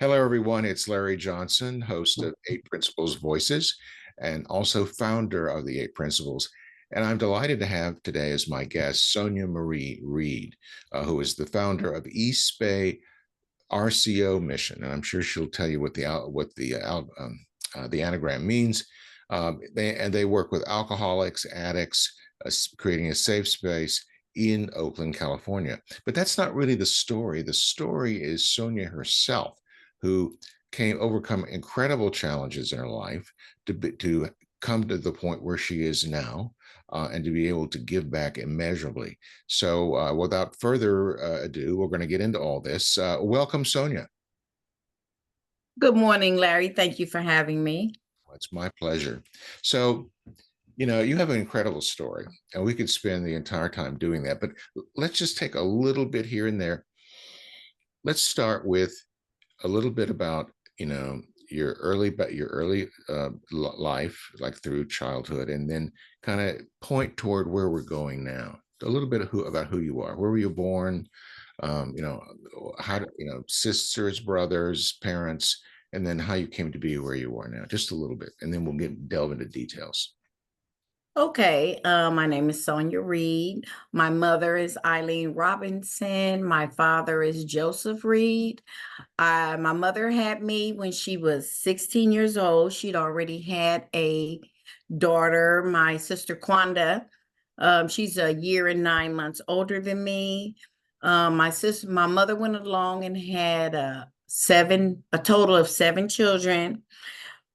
Hello, everyone. It's Larry Johnson, host of Eight Principles Voices, and also founder of the Eight Principles. And I'm delighted to have today as my guest Sonia Marie Reed, who is the founder of East Bay RCO Mission, and I'm sure she'll tell you what the anagram means. They work with alcoholics, addicts, creating a safe space in Oakland, California. But that's not really the story. The story is Sonia herself, who overcome incredible challenges in her life to come to the point where she is now, and to be able to give back immeasurably. So without further ado, we're going to get into all this. Welcome, Sonia. Good morning, Larry. Thank you for having me. It's my pleasure. So, you have an incredible story, and we could spend the entire time doing that, but let's just take a little bit here and there. Let's start with a little bit about, your early life, like through childhood, and then kind of point toward where we're going now. A little bit about who you are. Where were you born? You know, sisters, brothers, parents, and then how you came to be where you are now. Just a little bit, and then we'll delve into details. Okay, my name is Sonia Reed. My mother is Eileen Robinson. My father is Joseph Reed. My mother had me when she was 16 years old. She'd already had a daughter, my sister Quanda. She's a year and 9 months older than me. My mother went along and had a total of seven children.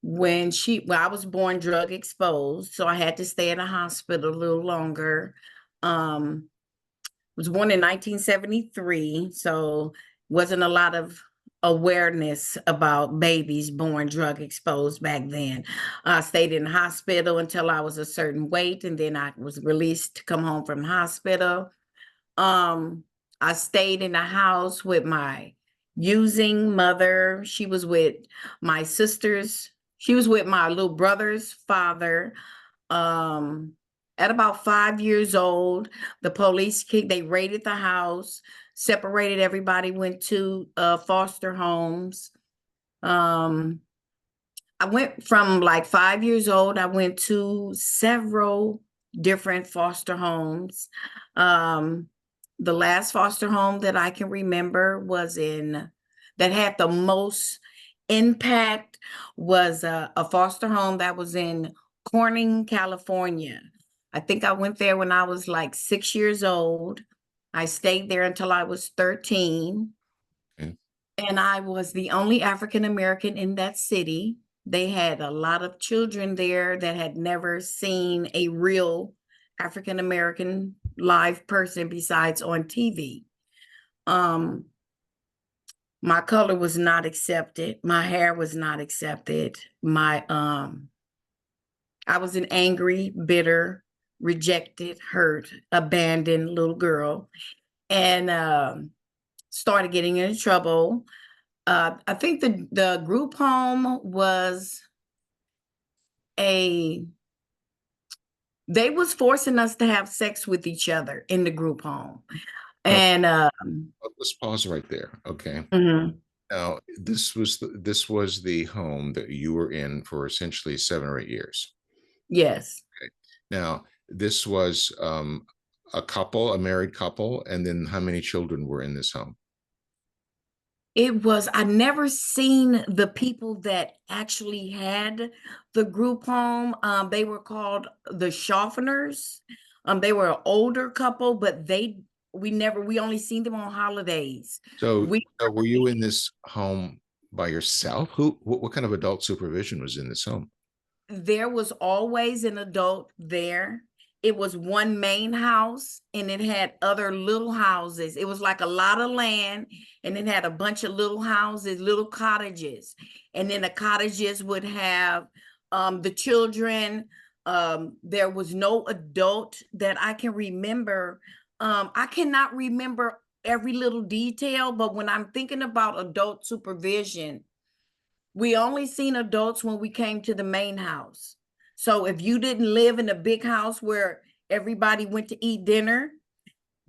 I was born drug exposed, so I had to stay in a hospital a little longer. Was born in 1973, so wasn't a lot of awareness about babies born drug exposed back then. I stayed in the hospital until I was a certain weight, and then I was released to come home from hospital. I stayed in the house with my using mother. She was with my sisters. She was with my little brother's father. At about 5 years old, the they raided the house, separated everybody, went to foster homes. I went from like 5 years old, I went to several different foster homes. The last foster home that I can remember that had the most impact was a foster home that was in Corning, California. I think I went there when I was like 6 years old. I stayed there until I was 13. Okay. And I was the only African American in that city. They had a lot of children there that had never seen a real African American live person besides on TV. My color was not accepted. My hair was not accepted. I was an angry, bitter, rejected, hurt, abandoned little girl, and started getting into trouble. I think the group home was they was forcing us to have sex with each other in the group home. Uh, And let's pause right there. Okay. mhm, Now, this was the home that you were in for essentially 7 or 8 years. yes. Okay. Now, this was a married couple, and then how many children were in this home? I never seen the people that actually had the group home. They were called the Schaffners. They were an older couple, but we only seen them on holidays. So, We so were you in this home by yourself? What kind of adult supervision was in this home? There was always an adult there. It was one main house and it had other little houses. It was like a lot of land and it had a bunch of little houses, little cottages. And then the cottages would have the children. There was no adult that I can remember. I cannot remember every little detail, but when I'm thinking about adult supervision, we only seen adults when we came to the main house. So if you didn't live in a big house where everybody went to eat dinner,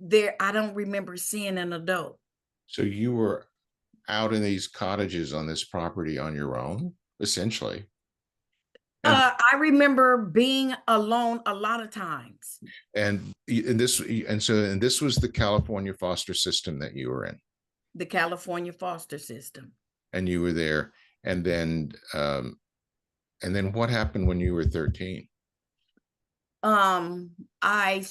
I don't remember seeing an adult. So you were out in these cottages on this property on your own, essentially. And I remember being alone a lot of times. and this was the California foster system that you were in, The California foster system. and you were there, and then what happened when you were 13? Um, I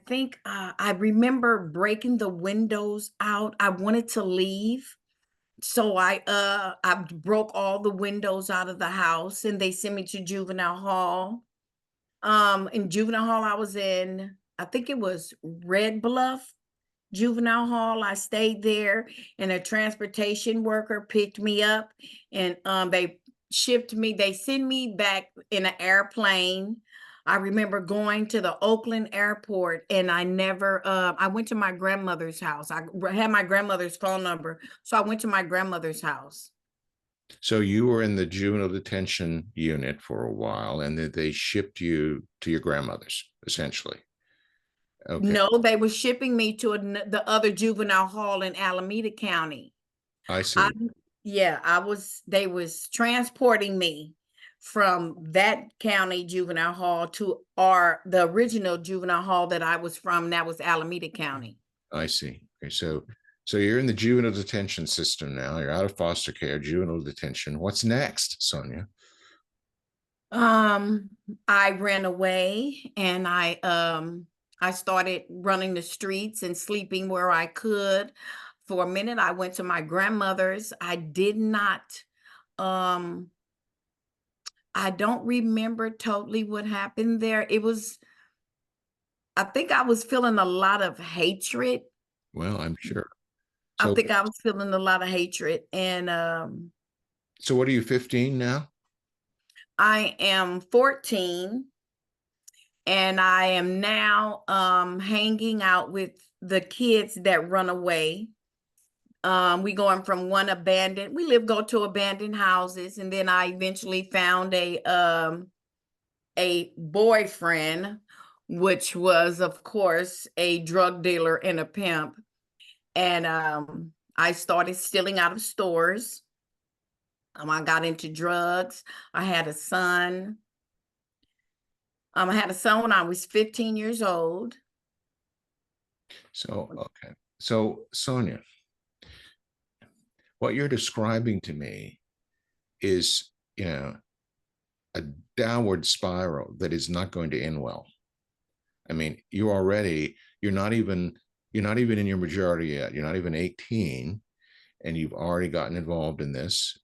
think I remember breaking the windows out. I wanted to leave. So I broke all the windows out of the house and they sent me to juvenile hall. In juvenile hall, I was in, I think it was Red Bluff Juvenile Hall. I stayed there and a transportation worker picked me up and they shipped me, they sent me back in an airplane. I remember going to the Oakland airport and I went to my grandmother's house. I had my grandmother's phone number. So I went to my grandmother's house. So you were in the juvenile detention unit for a while, and then they shipped you to your grandmother's, essentially. Okay, No, they were shipping me to the other juvenile hall in Alameda County. I I, see. yeah, they was transporting me from that county juvenile hall to the original juvenile hall that I was from, that was Alameda County. I see. Okay, so you're in the juvenile detention system now. You're out of foster care, juvenile detention. What's next, Sonia? Um, I ran away and I started running the streets and sleeping where I could. For a minute, I went to my grandmother's. Um, I don't remember totally what happened there. I think I was feeling a lot of hatred. Well, I'm sure. I So, think I was feeling a lot of hatred. And so what are you, 15 now? I am 14 and I am now hanging out with the kids that run away. We going from go to abandoned houses, and then I eventually found a boyfriend, which was of course a drug dealer and a pimp. And I started stealing out of stores. I got into drugs. I had a son. I had a son when I was 15 years old. So, okay. So, Sonia, what you're describing to me is, a downward spiral that is not going to end well. I mean, you're not even in your majority yet. You're not even 18, and you've already gotten involved in this.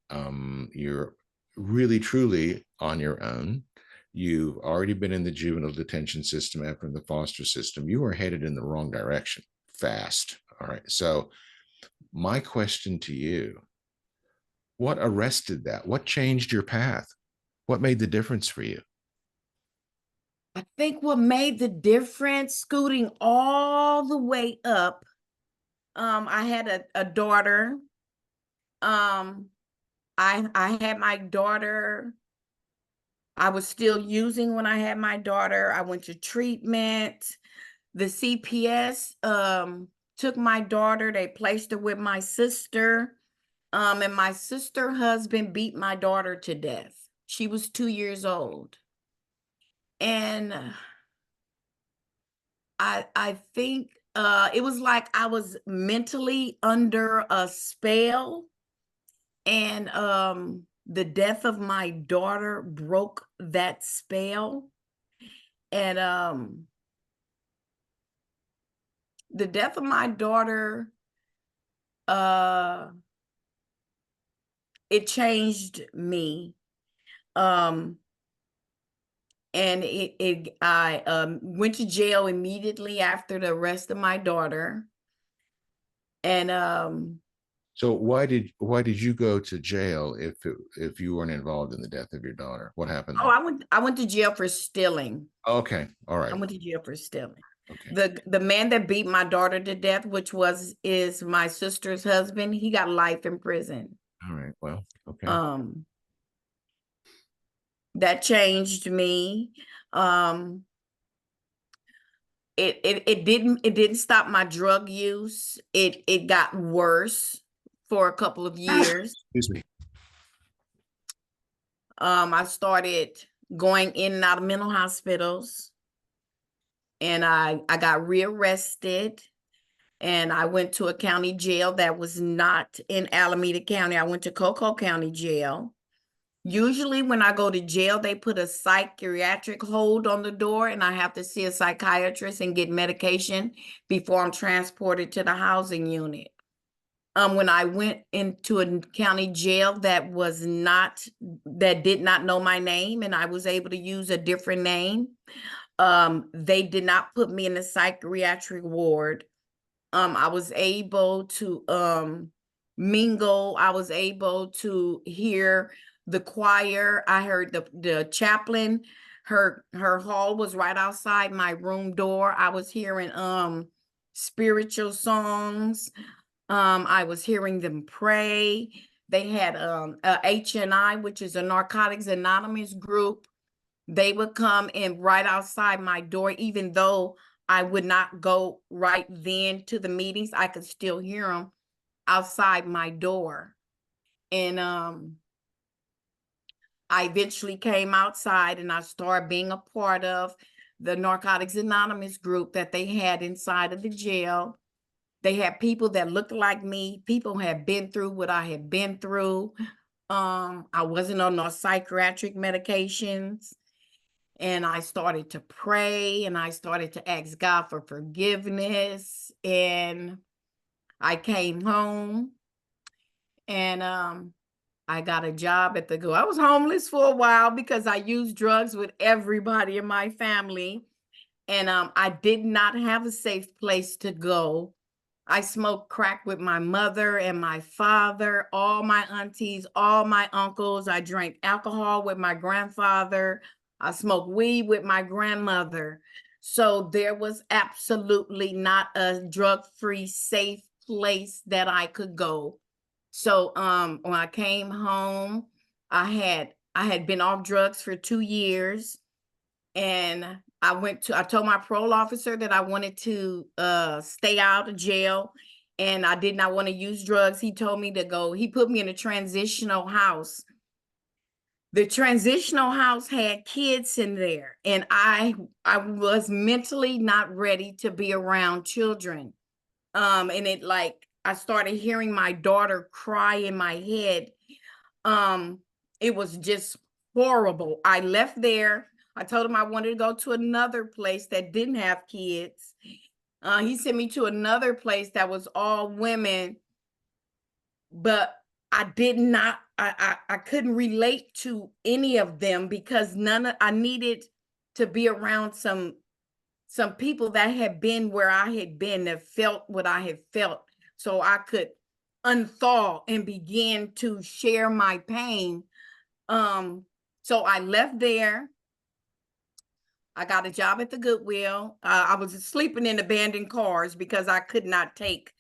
You're really, truly on your own. You've already been in the juvenile detention system after in the foster system. You are headed in the wrong direction fast. All right. So, my question to you: what arrested that? What changed your path? What made the difference for you? I think what made the difference, scooting all the way up, I had a daughter. Um, I had my daughter. I was still using when I had my daughter. I went to treatment. The CPS took my daughter. They placed her with my sister. And my sister husband beat my daughter to death. She was 2 years old. And I think it was like I was mentally under a spell, and the death of my daughter broke that spell. And the death of my daughter, uh it changed me. Um and I went to jail immediately after the arrest of my daughter. And So why did you go to jail if you weren't involved in the death of your daughter? What happened oh, there? I went to jail for stealing. Okay, all I right, went to jail for stealing. okay, The man that beat my daughter to death, which is my sister's husband, he got life in prison. all right. Well, okay. Um, that changed me. Um, it didn't stop my drug use. It got worse for a couple of years. Excuse me. I started going in and out of mental hospitals, and I got rearrested, and I went to a county jail that was not in Alameda County. I went to Cocoa County Jail. Usually when I go to jail, they put a psychiatric hold on the door, and I have to see a psychiatrist and get medication before I'm transported to the housing unit. When I went into a county jail that did not know my name, and I was able to use a different name, they did not put me in the psychiatric ward. I was able to mingle. I was able to hear the choir. I heard the chaplain. Her hall was right outside my room door. I was hearing spiritual songs. I was hearing them pray. They had HNI, which is a Narcotics Anonymous group. They would come in right outside my door, even though I would not go right then to the meetings. I could still hear them outside my door. And I eventually came outside, and I started being a part of the Narcotics Anonymous group that they had inside of the jail. They had people that looked like me. People had been through what I had been through. I wasn't on no psychiatric medications. And I started to pray, and I started to ask God for forgiveness. And I came home, and I got a job at the Goodwill. I was homeless for a while because I used drugs with everybody in my family. And I did not have a safe place to go. I smoked crack with my mother and my father, all my aunties, all my uncles. I drank alcohol with my grandfather. I smoked weed with my grandmother. So there was absolutely not a drug-free, safe place that I could go. So when I came home, I had been off drugs for 2 years, and I told my parole officer that I wanted to stay out of jail, and I did not want to use drugs. He told me to go. He put me in a transitional house. The transitional house had kids in there, and I was mentally not ready to be around children. And I started hearing my daughter cry in my head. It was just horrible. I left there. I told him I wanted to go to another place that didn't have kids. He sent me to another place that was all women, but I did not, I couldn't relate to any of them because I needed to be around some people that had been where I had been, that felt what I had felt, so I could unthaw and begin to share my pain. So I left there. I got a job at the Goodwill. I was sleeping in abandoned cars because I could not take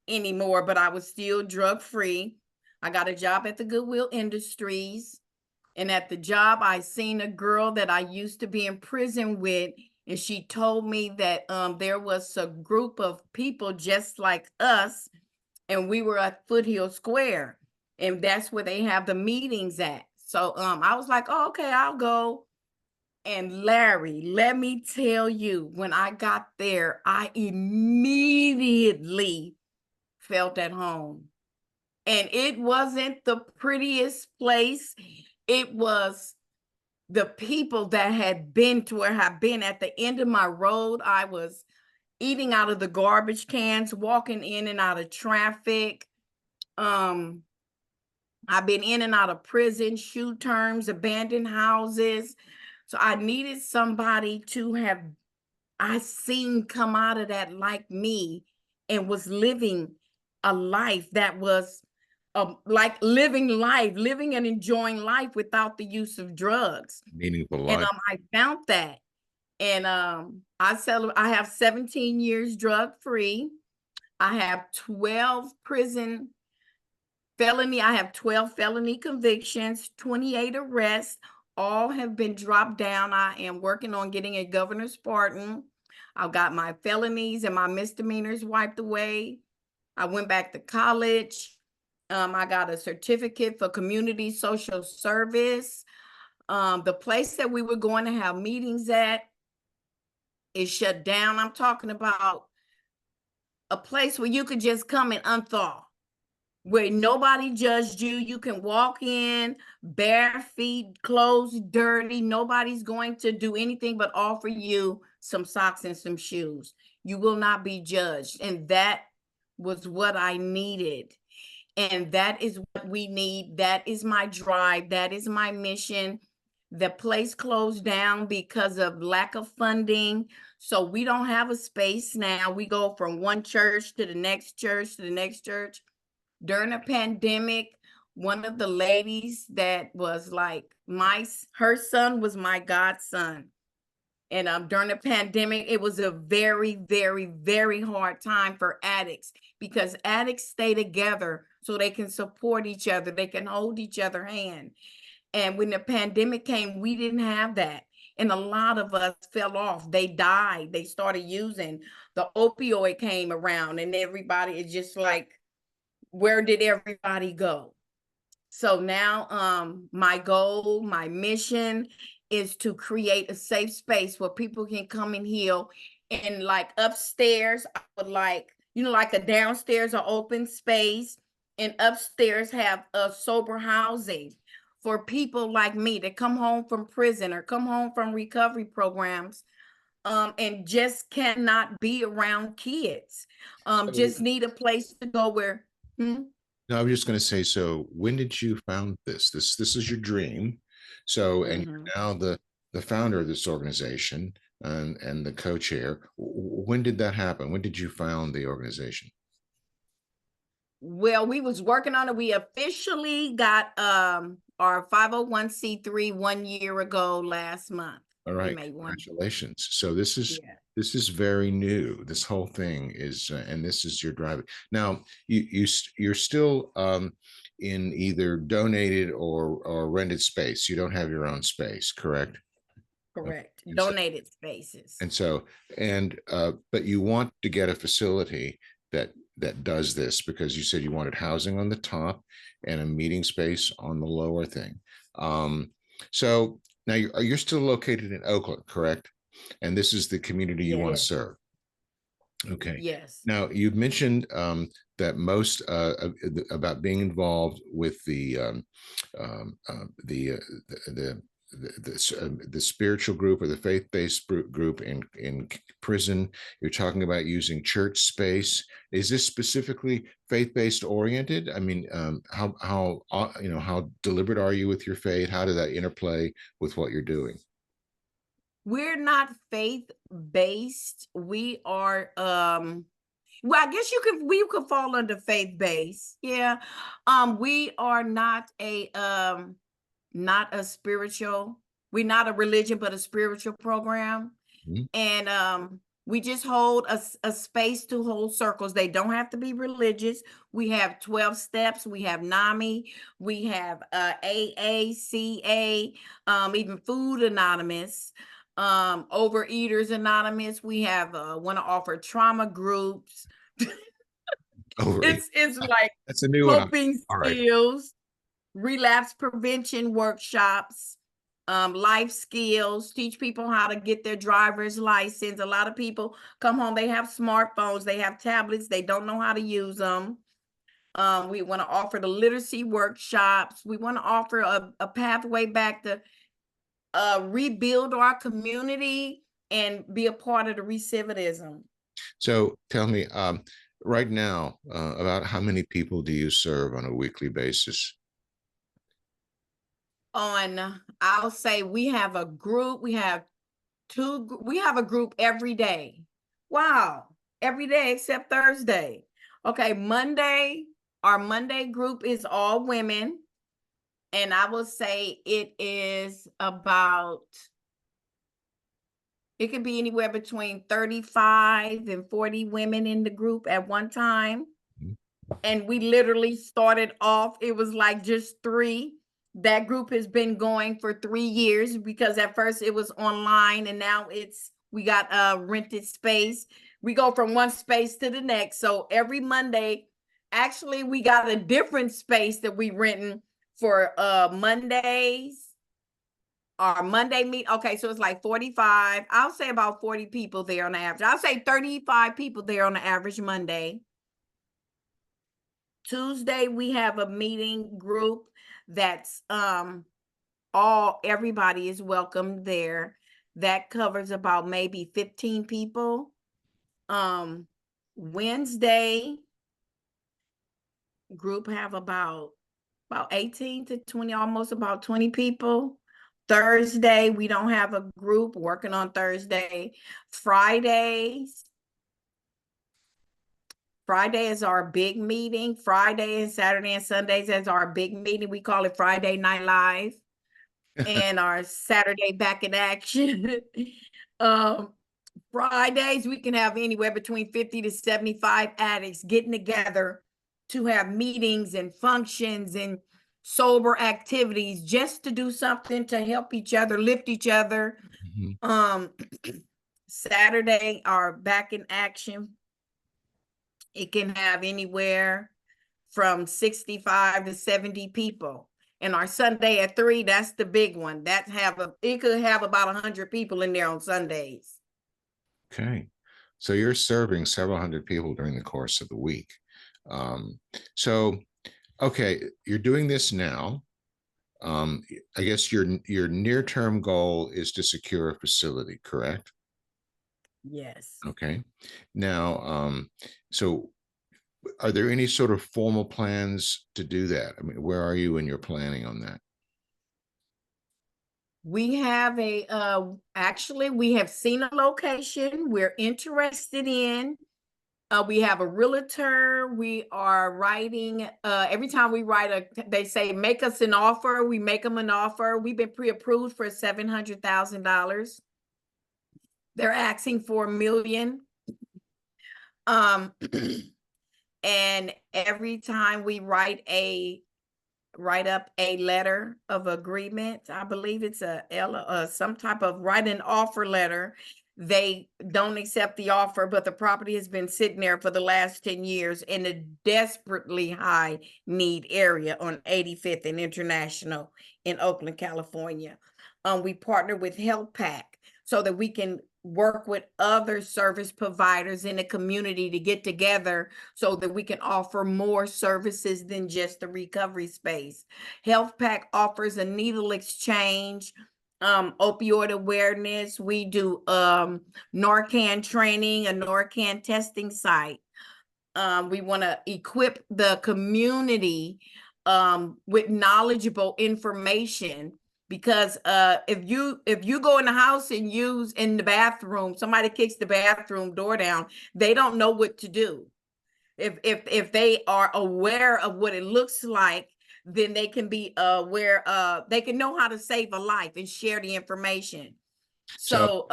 anymore, but I was still drug free. I got a job at the Goodwill Industries. And at the job, I seen a girl that I used to be in prison with, and she told me that there was a group of people just like us, and we were at Foothill Square, and that's where they have the meetings at. So I was like, oh, okay, I'll go. And Larry, let me tell you, when I got there, I immediately felt at home. And it wasn't the prettiest place. It was the people that had been to where I've been. At the end of my road, I was eating out of the garbage cans, walking in and out of traffic. I've been in and out of prison, shoe terms, abandoned houses. So I needed somebody to have I seen come out of that like me, and was living a life that was like living and enjoying life without the use of drugs. Meaningful And life. I found that. And I have 17 years drug free. I have 12 felony convictions, 28 arrests. All have been dropped down. I am working on getting a governor's pardon. I've got my felonies and my misdemeanors wiped away. I went back to college. I got a certificate for community social service. The place that we were going to have meetings at is shut down. I'm talking about a place where you could just come and unthaw, where nobody judged you. You can walk in bare feet, clothes dirty. Nobody's going to do anything but offer you some socks and some shoes. You will not be judged. And that was what I needed. And that is what we need. That is my drive. That is my mission. The place closed down because of lack of funding. So we don't have a space now. We go from one church to the next church to the next church. During the pandemic, one of the ladies that was like her son was my godson. And during the pandemic, it was a very, very, very hard time for addicts, because addicts stay together so they can support each other. They can hold each other hand. And when the pandemic came, we didn't have that. And a lot of us fell off. They died. They started using. The opioid came around, and everybody is just like, where did everybody go? So now my goal, my mission is to create a safe space where people can come and heal. And like upstairs, I would like, like a downstairs or open space, and upstairs have a sober housing for people like me that come home from prison or come home from recovery programs, and just cannot be around kids. So, Just need a place to go where. no, I was just going to say, so when did you found this? This is your dream. So, and Mhm. you're now the founder of this organization and the co-chair. When did that happen? When did you found the organization? Well, we was working on it. We officially got our 501(c)(3) 1 year ago last month. All We right, made one. congratulations. So this is Yeah. this is very new. This whole thing is, and this is your drive. Now you're still in either donated or rented space. You don't have your own space, correct? Okay. Correct. Donated spaces. And so but you want to get a facility that does this, because you said you wanted housing on the top and a meeting space on the lower thing. So now you're still located in Oakland, correct? And this is the community you want to Yes. serve. Okay. Yes. Now you've mentioned that about being involved with um, uh, the, uh, the the spiritual group or the faith-based group in prison. You're talking about using church space. Is this specifically faith-based oriented? I mean, how deliberate are you with your faith? How does that interplay with what you're doing? We're not faith-based. We are well, I guess we could fall under faith-based. Yeah. We are not a spiritual, we're not a religion, but a spiritual program. Mhm. And we just hold a space to hold circles. They don't have to be religious. We have 12 steps. We have NAMI. We have AACA, even Food Anonymous, Overeaters Anonymous. We have want to offer trauma groups. Overeat. It's like That's a new one. coping All right. skills, relapse prevention workshops, life skills, teach people how to get their driver's license. A lot of people come home, they have smartphones, they have tablets, they don't know how to use them. We want to offer the literacy workshops. We want to offer a pathway back to rebuild our community and be a part of the recidivism. So tell me, right now, about how many people do you serve on a weekly basis? I'll say we have a group, we have a group every day. Wow. Every day except Thursday. Okay, our Monday group is all women. And I will say it could be anywhere between 35 and 40 women in the group at one time. Mhm. And we literally started off, it was like just 3. That group has been going for 3 years, because at first it was online, and now we got a rented space. We go from one space to the next. So every Monday, Actually, we got a different space that we renting for Mondays. Our Monday meet. Okay, so it's like 45. I'll say about 40 people there on the average. I'll say 35 people there on the average Monday. Tuesday, we have a meeting group that's everybody is welcome there. That covers about maybe 15 people. Wednesday group have about 18 to 20, almost about 20 people. Thursday, we don't have a group working on Thursday. Friday is our big meeting. Friday and Saturday and Sundays is our big meeting. We call it Friday Night Live. And our Saturday Back in Action. Fridays, we can have anywhere between 50 to 75 addicts getting together to have meetings and functions and sober activities just to do something to help each other, lift each other. Mm-hmm. Saturday, our Back in Action, it can have anywhere from 65 to 70 people. And our Sunday at 3, that's the big one. It could have about 100 people in there on Sundays. Okay. So you're serving several hundred people during the course of the week. Okay, you're doing this now. I guess your near-term goal is to secure a facility, correct? Yes. Okay. Now, so are there any sort of formal plans to do that? I mean, where are you in your planning on that? We have actually, we have seen a location we're interested in. We have a realtor. We are writing, every time we write they say, make us an offer. We make them an offer. We've been pre-approved for $700,000. They're asking for $1 million. And every time we write up a letter of agreement, I believe it's some type of write an offer letter, they don't accept the offer, but the property has been sitting there for the last 10 years in a desperately high need area on 85th and International in Oakland, California. We partner with Health Pack so that we can work with other service providers in the community to get together so that we can offer more services than just the recovery space. Health Pack offers a needle exchange, opioid awareness. We do Narcan training, a Narcan testing site. We want to equip the community with knowledgeable information, because if you go in the house and use in the bathroom, somebody kicks the bathroom door down, they don't know what to do. If they are aware of what it looks like, then they can be aware, they can know how to save a life and share the information. So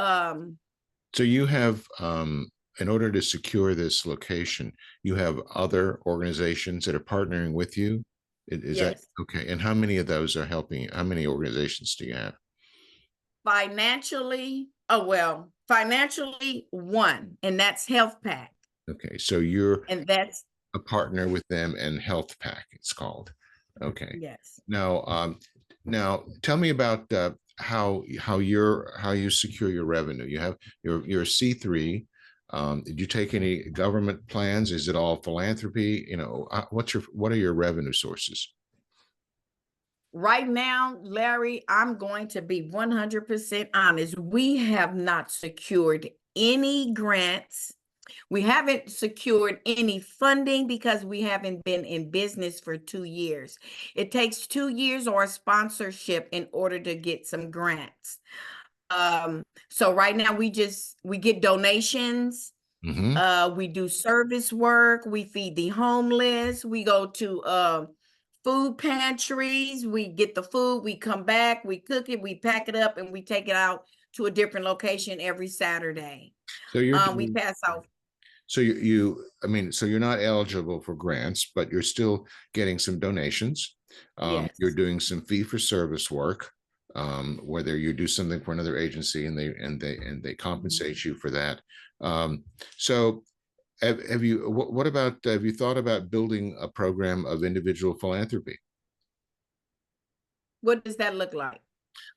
you have, in order to secure this location, you have other organizations that are partnering with you. Is yes. that okay? And how many of those are helping? How many organizations do you have? Financially, one, and that's Health Pack. Okay, so that's a partner with them, and Health Pack it's called. Okay. Yes. Now, tell me about how you secure your revenue. You're a C3. Did you take any government plans? Is it all philanthropy? What are your revenue sources? Right now, Larry, I'm going to be 100% honest. We have not secured any grants. We haven't secured any funding because we haven't been in business for 2 years. It takes 2 years or a sponsorship in order to get some grants. So right now we get donations. Mm-hmm. We do service work. We feed the homeless. We go to food pantries. We get the food. We come back. We cook it. We pack it up, and we take it out to a different location every Saturday. So we pass out. So so you're not eligible for grants, but you're still getting some donations. Yes. You're doing some fee-for-service work, whether you do something for another agency and they compensate you for that. So have you, what about, have you thought about building a program of individual philanthropy? What does that look like?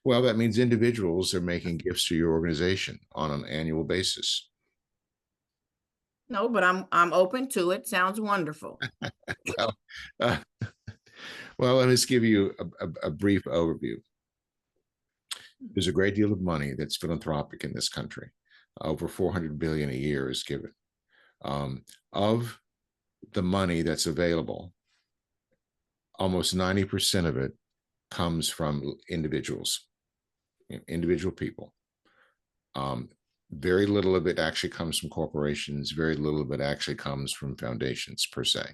Well, that means individuals are making gifts to your organization on an annual basis. No, but I'm open to it. Sounds wonderful. Well, uh, well, let me just give you a brief overview. There's a great deal of money that's philanthropic in this country. Over 400 billion a year is given. Of the money that's available, almost 90% of it comes from individuals, individual people. Very little of it actually comes from corporations. Very little of it actually comes from foundations per se.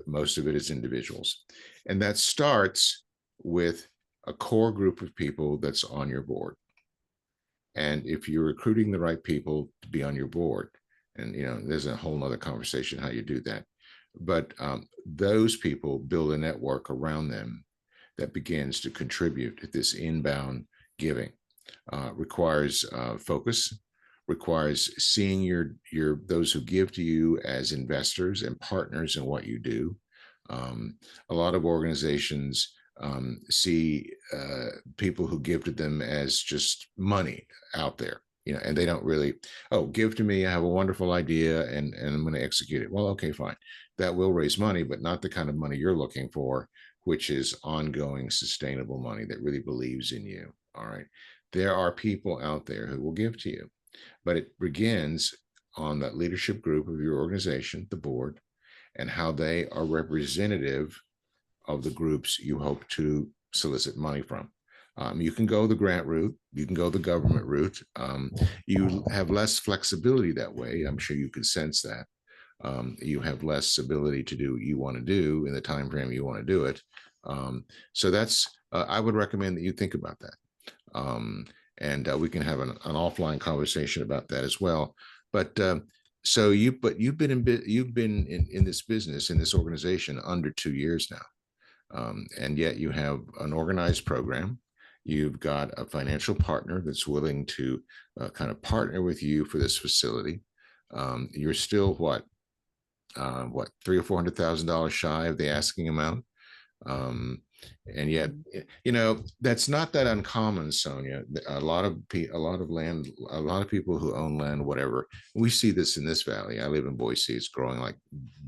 Most of it is individuals. And that starts with a core group of people that's on your board. And if you're recruiting the right people to be on your board, and there's a whole nother conversation how you do that, but those people build a network around them that begins to contribute to this inbound giving. Requires focus, requires seeing your those who give to you as investors and partners in what you do. A lot of organizations see people who give to them as just money out there, and they don't really, oh, give to me, I have a wonderful idea, and I'm going to execute it. Well, okay, fine. That will raise money, but not the kind of money you're looking for, which is ongoing, sustainable money that really believes in you. All right. There are people out there who will give to you, but it begins on that leadership group of your organization, the board, and how they are representative of the groups you hope to solicit money from. You can go the grant route, you can go the government route. You have less flexibility that way. I'm sure you can sense that. You have less ability to do what you want to do in the time frame you want to do it. So that's, I would recommend that you think about that. And we can have an offline conversation about that as well. But so you've been in this business, in this organization, under 2 years now, and yet you have an organized program. You've got a financial partner that's willing to kind of partner with you for this facility. You're still what 300,000 or $400,000 shy of the asking amount. Um, and yet, that's not that uncommon, Sonia. A lot of land, a lot of people who own land, whatever. We see this in this valley. I live in Boise. It's growing like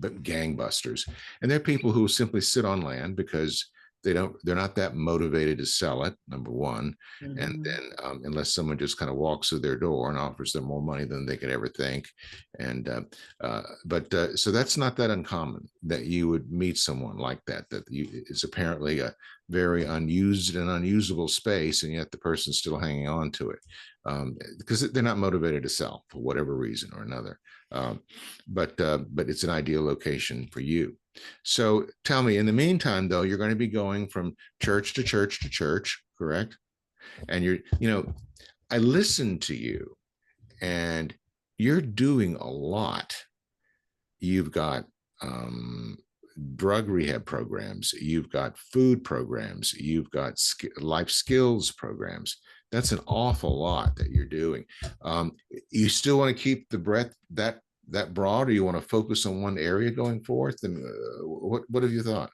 gangbusters, and there are people who simply sit on land because they're not that motivated to sell it, number one. Mm-hmm. And then unless someone just kind of walks through their door and offers them more money than they could ever think. And so that's not that uncommon that you would meet someone like that is apparently a very unused and unusable space, and yet the person's still hanging on to it because they're not motivated to sell for whatever reason or another. But it's an ideal location for you. So tell me, in the meantime, though, you're going to be going from church to church to church, correct? And I listened to you, and you're doing a lot. You've got drug rehab programs, you've got food programs, you've got life skills programs. That's an awful lot that you're doing. You still want to keep the breadth that broad, or you want to focus on one area going forth? And what have you thought?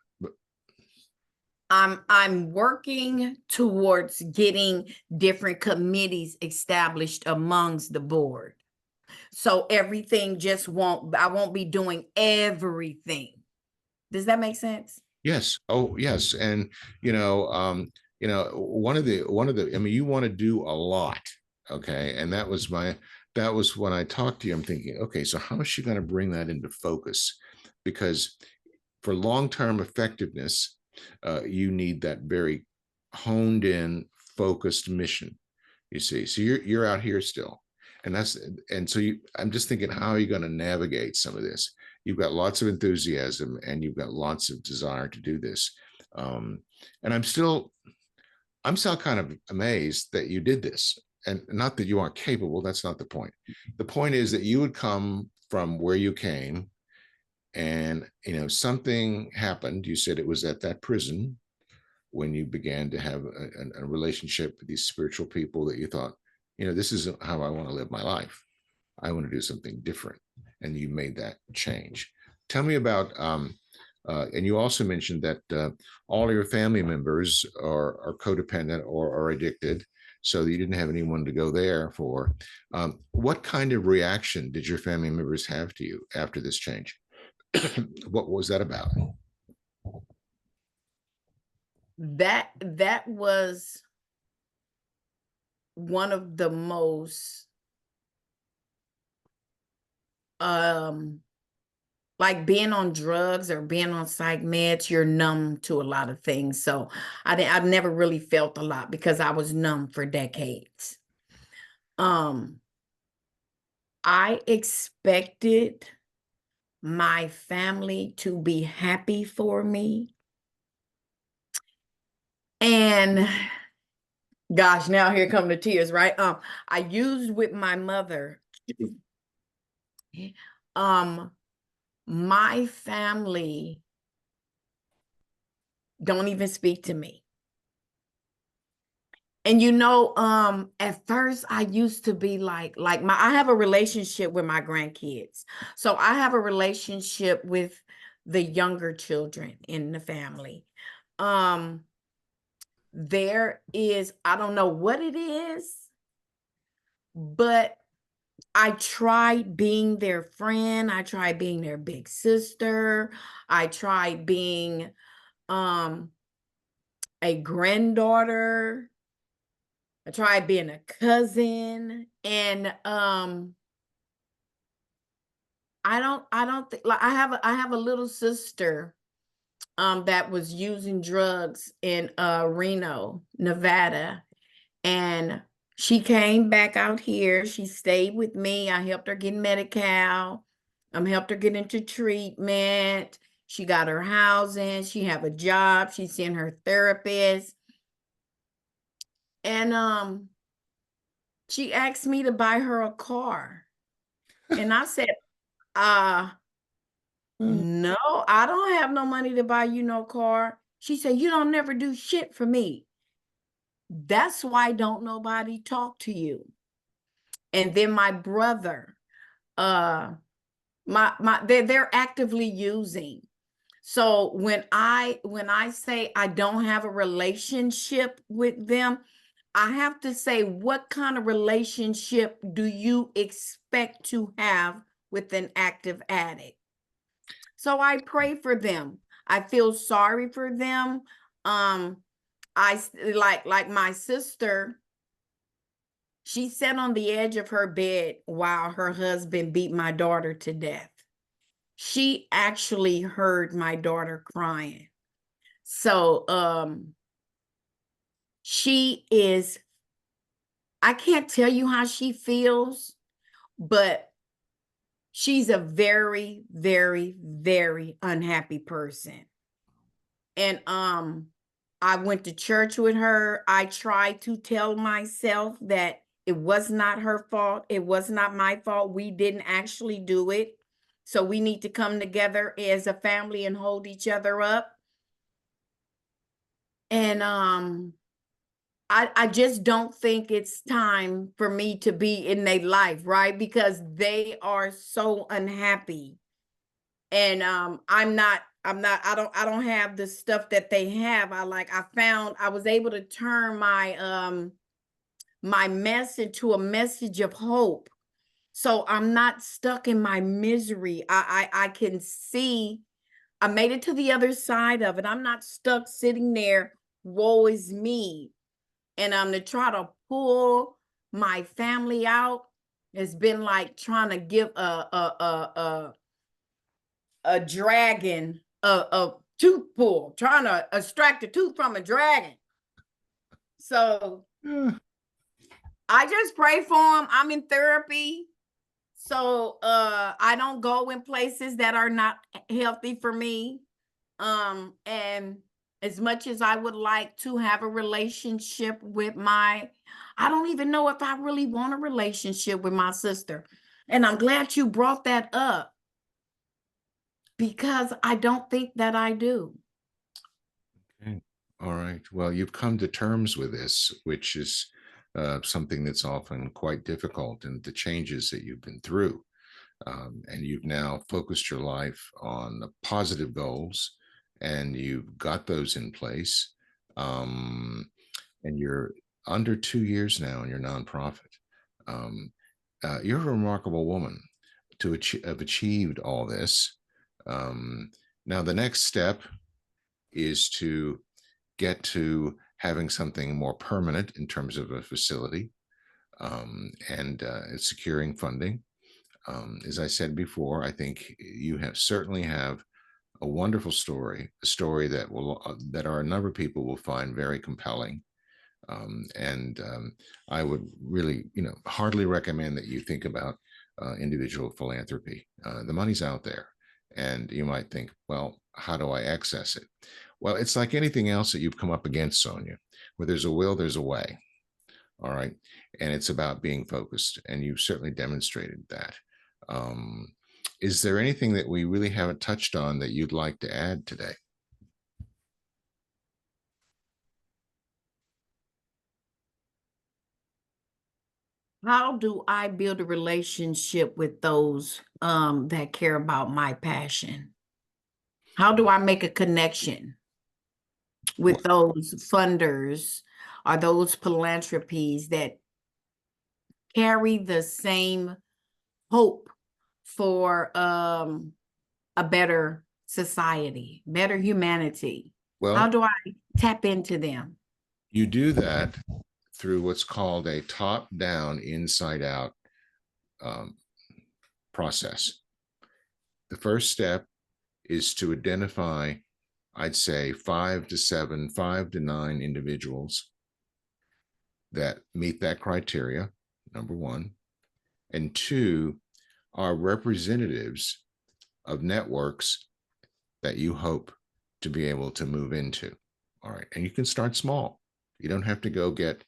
I'm working towards getting different committees established amongst the board. So everything I won't be doing everything. Does that make sense? Yes. Oh, yes. And one of the, I mean, you want to do a lot. Okay. And that was when I talked to you, I'm thinking, okay, so how is she going to bring that into focus? Because for long-term effectiveness, you need that very honed in, focused mission. You see, so you're out here still, and so I'm just thinking, how are you going to navigate some of this? You've got lots of enthusiasm and you've got lots of desire to do this, and I'm still kind of amazed that you did this, and not that you aren't capable. That's not the point. The point is that you would come from where you came, and something happened. You said it was at that prison when you began to have a relationship with these spiritual people that you thought, this isn't how I want to live my life. I want to do something different. and you made that change. Tell me about, and you also mentioned that all your family members are codependent or are addicted, so you didn't have anyone to go there for. What kind of reaction did your family members have to you after this change? What was that about? That was one of the most like being on drugs or being on psych meds, you're numb to a lot of things. So I've never really felt a lot because I was numb for decades. I expected my family to be happy for me. And gosh, now here come the tears, right? I used with my mother. My family don't even speak to me. And at first I used to be like I have a relationship with my grandkids. So I have a relationship with the younger children in the family. There is, I don't know what it is, but I tried being their friend. I tried being their big sister. I tried being a granddaughter. I tried being a cousin, and I don't think, like, I have a little sister that was using drugs in Reno, Nevada, and she came back out here. She stayed with me. I helped her get Medi-Cal. Helped her get into treatment. She got her housing. She have a job. She's seeing her therapist. And she asked me to buy her a car. And I said, no, I don't have no money to buy you no car. She said, you don't never do shit for me. That's why don't nobody talk to you. And then my brother, they're actively using. So when I say I don't have a relationship with them, I have to say, what kind of relationship do you expect to have with an active addict? So I pray for them. I feel sorry for them. I like my sister. She sat on the edge of her bed while her husband beat my daughter to death. She actually heard my daughter crying. So she is, I can't tell you how she feels, but she's a very, very, very unhappy person. And I went to church with her. I tried to tell myself that it was not her fault. It was not my fault. We didn't actually do it. So we need to come together as a family and hold each other up. And I just don't think it's time for me to be in their life, right? Because they are so unhappy. And I don't have the stuff that they have. I was able to turn my mess into a message of hope. So I'm not stuck in my misery. I can see I made it to the other side of it. I'm not stuck sitting there, woe is me. And to try to pull my family out has been like trying to give a dragon a tooth pull, trying to extract a tooth from a dragon. So I just pray for them. I'm in therapy. So I don't go in places that are not healthy for me. And as much as I would like to have a relationship with I don't even know if I really want a relationship with my sister. And I'm glad you brought that up, because I don't think that I do. Okay. All right. Well, you've come to terms with this, which is something that's often quite difficult, and the changes that you've been through. And you've now focused your life on the positive goals, and you've got those in place. And you're under 2 years now in your nonprofit. Um, you're a remarkable woman to have achieved all this. Now, the next step is to get to having something more permanent in terms of a facility, and securing funding. As I said before, I think you have certainly have a wonderful story, a story that will that a number of people will find very compelling. And I would really, hardly recommend that you think about individual philanthropy. The money's out there, and you might think, well, how do I access it? Well, it's like anything else that you've come up against, Sonia. Where there's a will, there's a way. All right, and it's about being focused, and you've certainly demonstrated that. Um, is there anything that we really haven't touched on that you'd like to add today? How do I build a relationship with those that care about my passion? How do I make a connection with those funders or those philanthropies that carry the same hope for a better society, better humanity? How Well, do I tap into them? you do that through what's called a top-down, inside-out um, process. The first step is to identify, I'd say, 5 to 7, 5 to 9 individuals that meet that criteria, number one. And two, are representatives of networks that you hope to be able to move into. All right. And you can start small. You don't have to go get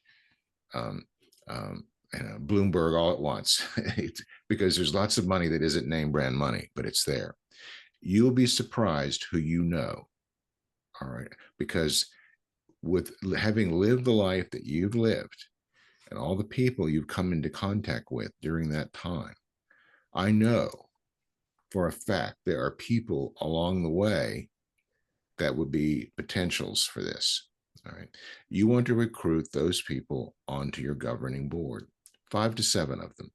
um, um, Bloomberg all at once because there's lots of money that isn't name brand money, but it's there. You'll be surprised who you know. All right. Because with having lived the life that you've lived and all the people you've come into contact with during that time, I know for a fact there are people along the way that would be potentials for this. All right. You want to recruit those people onto your governing board, 5 to 7 of them.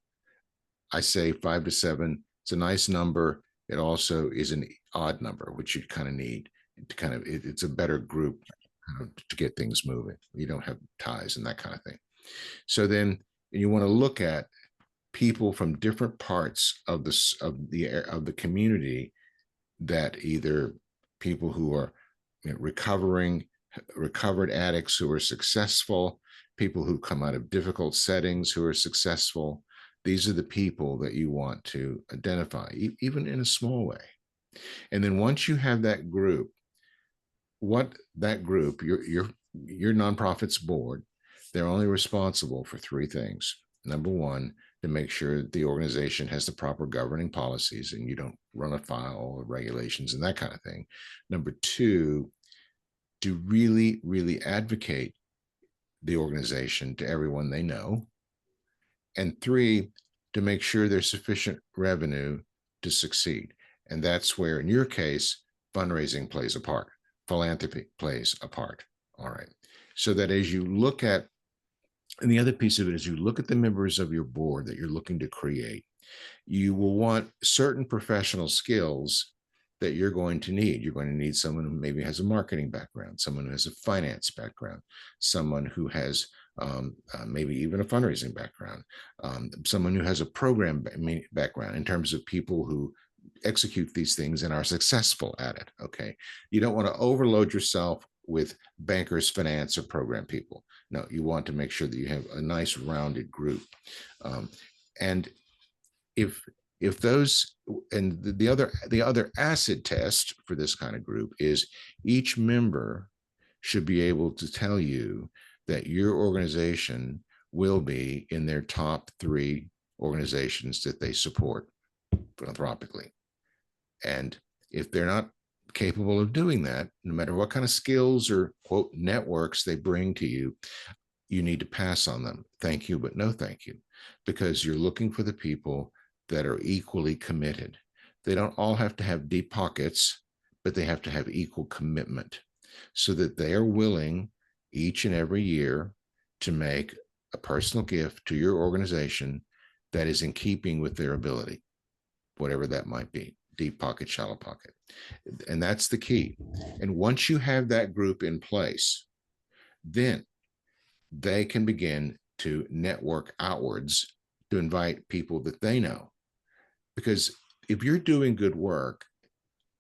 I say 5 to 7. It's a nice number. It also is an odd number, which you kind of need to it's a better group to get things moving. You don't have ties and that kind of thing. So then you want to look at people from different parts of the community, that either people who are recovered addicts who are successful, people who come out of difficult settings who are successful. These are the people that you want to identify, even in a small way. And then once you have that group, your nonprofit's board, they're only responsible for 3 things. Number one, to make sure that the organization has the proper governing policies and you don't run afoul of regulations and that kind of thing. Number two, to really, really advocate the organization to everyone they know. And 3, to make sure there's sufficient revenue to succeed. And that's where, in your case, fundraising plays a part, philanthropy plays a part. All right. So that as you look at, and the other piece of it is you look at the members of your board that you're looking to create, you will want certain professional skills that you're going to need. You're going to need someone who maybe has a marketing background, someone who has a finance background, someone who has maybe even a fundraising background, someone who has a program background in terms of people who execute these things and are successful at it. Okay. You don't want to overload yourself with bankers, finance, or program people. No, you want to make sure that you have a nice rounded group. And if those, and the other acid test for this kind of group is each member should be able to tell you that your organization will be in their top 3 organizations that they support philanthropically. And if they're not capable of doing that, no matter what kind of skills or quote networks they bring to you, you need to pass on them. Thank you, but no thank you, because you're looking for the people that are equally committed. They don't all have to have deep pockets, but they have to have equal commitment so that they are willing each and every year to make a personal gift to your organization that is in keeping with their ability, whatever that might be, deep pocket, shallow pocket. And that's the key. And once you have that group in place, then they can begin to network outwards to invite people that they know. Because if you're doing good work,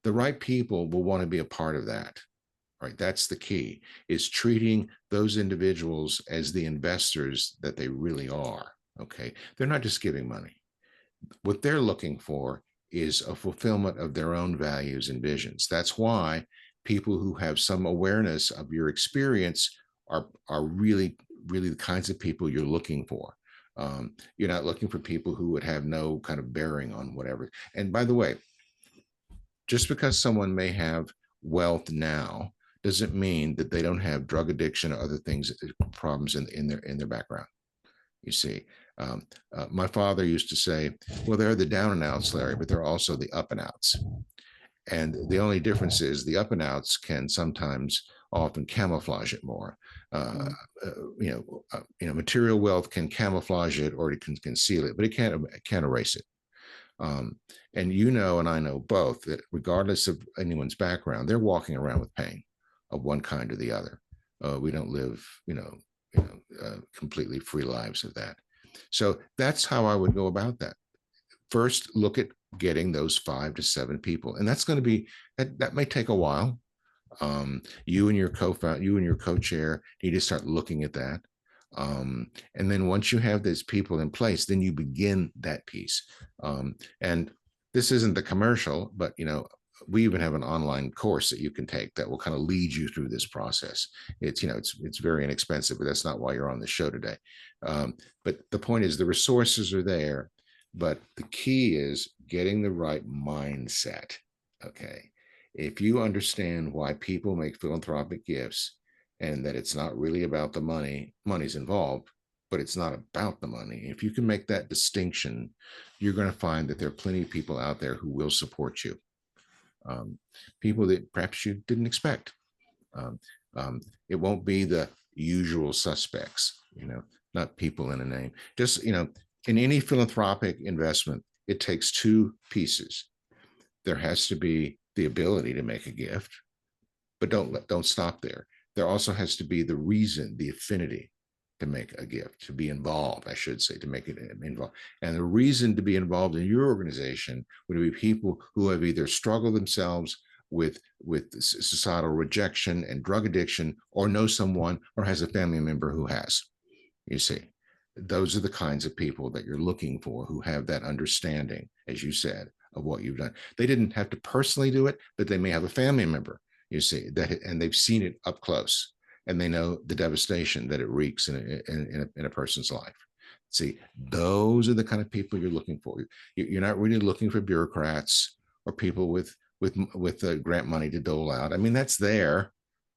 the right people will want to be a part of that. Right? That's the key, is treating those individuals as the investors that they really are. Okay. They're not just giving money. What they're looking for is a fulfillment of their own values and visions. That's why people who have some awareness of your experience are really, really the kinds of people you're looking for. You're not looking for people who would have no kind of bearing on whatever. And by the way, just because someone may have wealth now doesn't mean that they don't have drug addiction or other things, problems in their background. You see, my father used to say, well, they're the down and outs, Larry, but they're also the up and outs. And the only difference is the up and outs can sometimes often camouflage it more. Material wealth can camouflage it or it can conceal it, but it can't erase it. And you know, and I know both, that regardless of anyone's background, they're walking around with pain of one kind or the other. We don't live, completely free lives of that. So that's how I would go about that. First, look at getting those 5 to 7 people, and that's going to be that may take a while. You and your co-chair need to start looking at that. And then once you have these people in place, then you begin that piece. And this isn't the commercial, but we even have an online course that you can take that will kind of lead you through this process. It's very inexpensive, but that's not why you're on the show today. But the point is the resources are there, but the key is getting the right mindset. Okay. If you understand why people make philanthropic gifts and that it's not really about the money's involved, but it's not about the money. If you can make that distinction, you're going to find that there are plenty of people out there who will support you. People that perhaps you didn't expect. It won't be the usual suspects, not people in a name. Just, in any philanthropic investment, it takes 2 pieces. There has to be the ability to make a gift, but don't stop there. There also has to be the reason, the affinity to make a gift, to be involved, I should say, to make it involved. And the reason to be involved in your organization would be people who have either struggled themselves with societal rejection and drug addiction, or know someone or has a family member who has. You see, those are the kinds of people that you're looking for, who have that understanding, as you said, of what you've done. They didn't have to personally do it, but they may have a family member, you see, and they've seen it up close, and they know the devastation that it wreaks in a person's life. See, those are the kind of people you're looking for. You're not really looking for bureaucrats or people with grant money to dole out. I mean, that's there,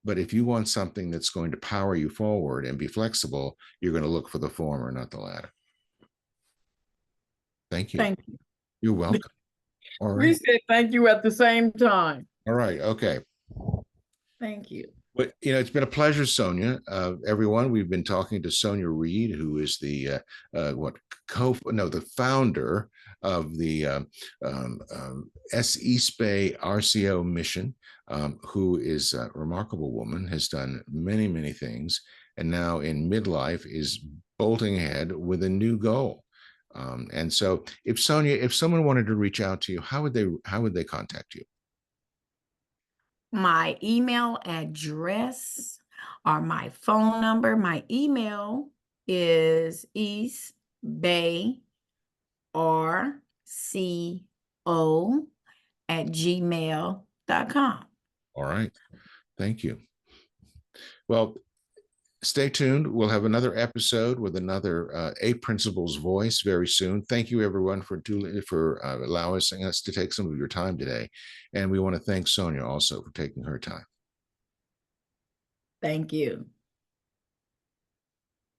but if you want something that's going to power you forward and be flexible, you're going to look for the former, not the latter. Thank you. Thank you. You're welcome. All right. We said thank you at the same time. All right. Okay. Thank you. But it's been a pleasure, Sonia. Everyone, we've been talking to Sonia Reed, who is the founder of the East Bay RCO mission, who is a remarkable woman, has done many, many things, and now in midlife is bolting ahead with a new goal. And so, if someone wanted to reach out to you, how would they contact you? My email address or my phone number. My email is eastbayrco@gmail.com. All right. Thank you. Well, stay tuned. We'll have another episode with another A Principal's Voice very soon. Thank you, everyone, for allowing us to take some of your time today. And we want to thank Sonia also for taking her time. Thank you.